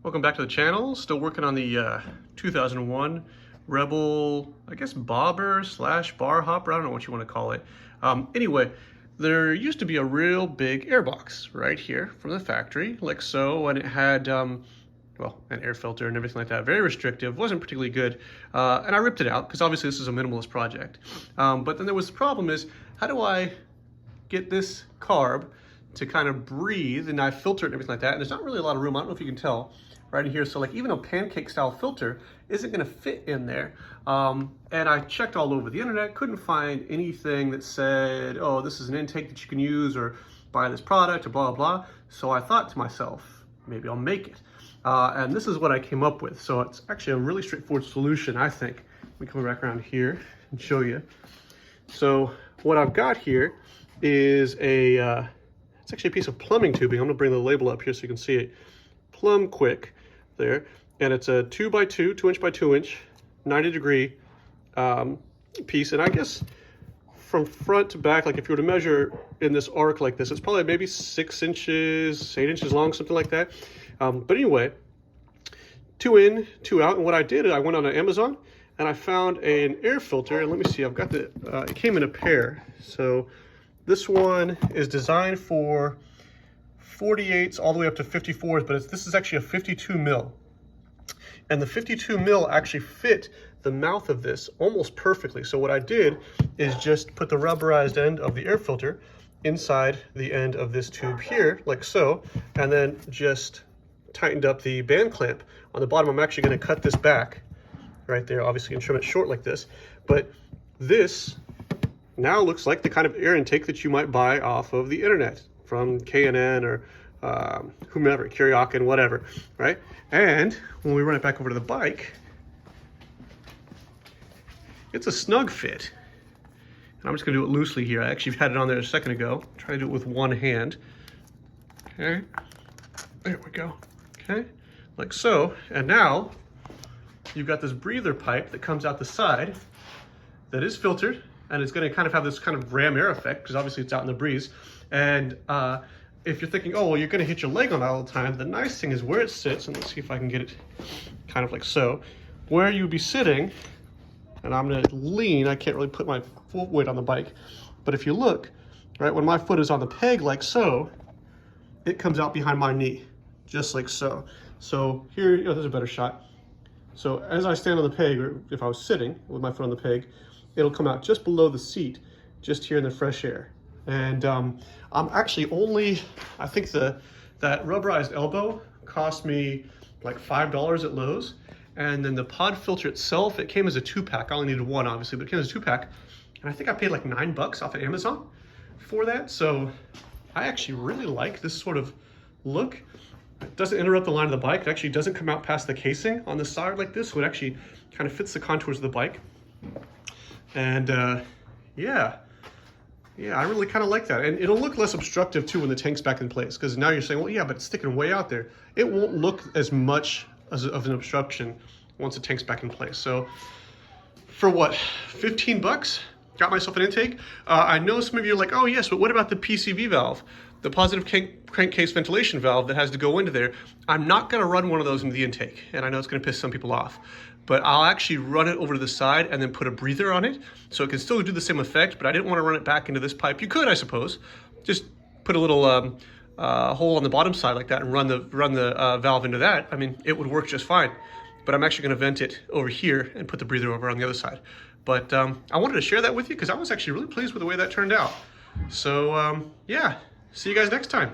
Welcome back to the channel. Still working on the 2001 Rebel, I guess bobber slash bar hopper. I don't know what you want to call it. Anyway, there used to be a real big airbox right here from the factory, like so, and it had, well, an air filter and everything like that. Very restrictive, wasn't particularly good, and I ripped it out because obviously this is a minimalist project. But then there was the problem is, how do I get this carb to kind of breathe, and I filter it and everything like that, and there's not really a lot of room. I don't know if you can tell right in here. So like even a pancake style filter isn't gonna fit in there. And I checked all over the internet, couldn't find anything that said, oh, this is an intake that you can use or buy this product or blah, blah, blah. So I thought to myself, maybe I'll make it. And this is what I came up with. So it's actually a really straightforward solution, I think. Let me come back around here and show you. So what I've got here is it's actually a piece of plumbing tubing. I'm gonna bring the label up here so you can see it. Plumb Quick there, and it's a 2x2, 2 inch by 2 inch, 90-degree piece. And I guess from front to back, like if you were to measure in this arc like this, it's probably maybe 6 inches, 8 inches long, something like that. But anyway, 2 in, 2 out. And what I did is I went on Amazon and I found an air filter. And let me see, I've got the, it came in a pair. So this one is designed for 48s all the way up to 54s, but this is actually a 52 mil. And the 52 mil actually fit the mouth of this almost perfectly. So what I did is just put the rubberized end of the air filter inside the end of this tube here, like so, and then just tightened up the band clamp on the bottom. I'm actually gonna cut this back right there. Obviously you can trim it short like this, but this now looks like the kind of air intake that you might buy off of the internet from K&N or whomever, Kuryokin, whatever, right? And when we run it back over to the bike, it's a snug fit. And I'm just gonna do it loosely here. I actually had it on there a second ago. Try to do it with one hand. Okay, there we go. Okay, like so. And now you've got this breather pipe that comes out the side that is filtered, and it's going to kind of have this kind of ram air effect because obviously it's out in the breeze. And if you're thinking, oh, well, you're going to hit your leg on that all the time, the nice thing is where it sits, and let's see if I can get it kind of like so, where you'd be sitting, and I'm going to lean, I can't really put my full weight on the bike, but if you look, right, when my foot is on the peg like so, it comes out behind my knee, just like so. So here, oh, there's a better shot. So as I stand on the peg, or if I was sitting with my foot on the peg, it'll come out just below the seat, just here in the fresh air. And I'm actually only, I think that rubberized elbow cost me like $5 at Lowe's. And then the pod filter itself, it came as a 2-pack. I only needed one, obviously, but it came as a 2-pack. And I think I paid like $9 off of Amazon for that. So I actually really like this sort of look. It doesn't interrupt the line of the bike. It actually doesn't come out past the casing on the side like this. So it actually kind of fits the contours of the bike. And yeah, I really kind of like that. And it'll look less obstructive too when the tank's back in place, because now you're saying, well, yeah, but it's sticking way out there. It won't look as much of an obstruction once the tank's back in place. So for what, 15 bucks? Got myself an intake. I know some of you are like, oh yes, but what about the PCV valve? The positive crankcase ventilation valve that has to go into there. I'm not gonna run one of those into the intake, and I know it's gonna piss some people off, but I'll actually run it over to the side and then put a breather on it, so it can still do the same effect, but I didn't wanna run it back into this pipe. You could, I suppose, just put a little hole on the bottom side like that and run the valve into that. I mean, it would work just fine, but I'm actually gonna vent it over here and put the breather over on the other side. But I wanted to share that with you because I was actually really pleased with the way that turned out. So yeah. See you guys next time.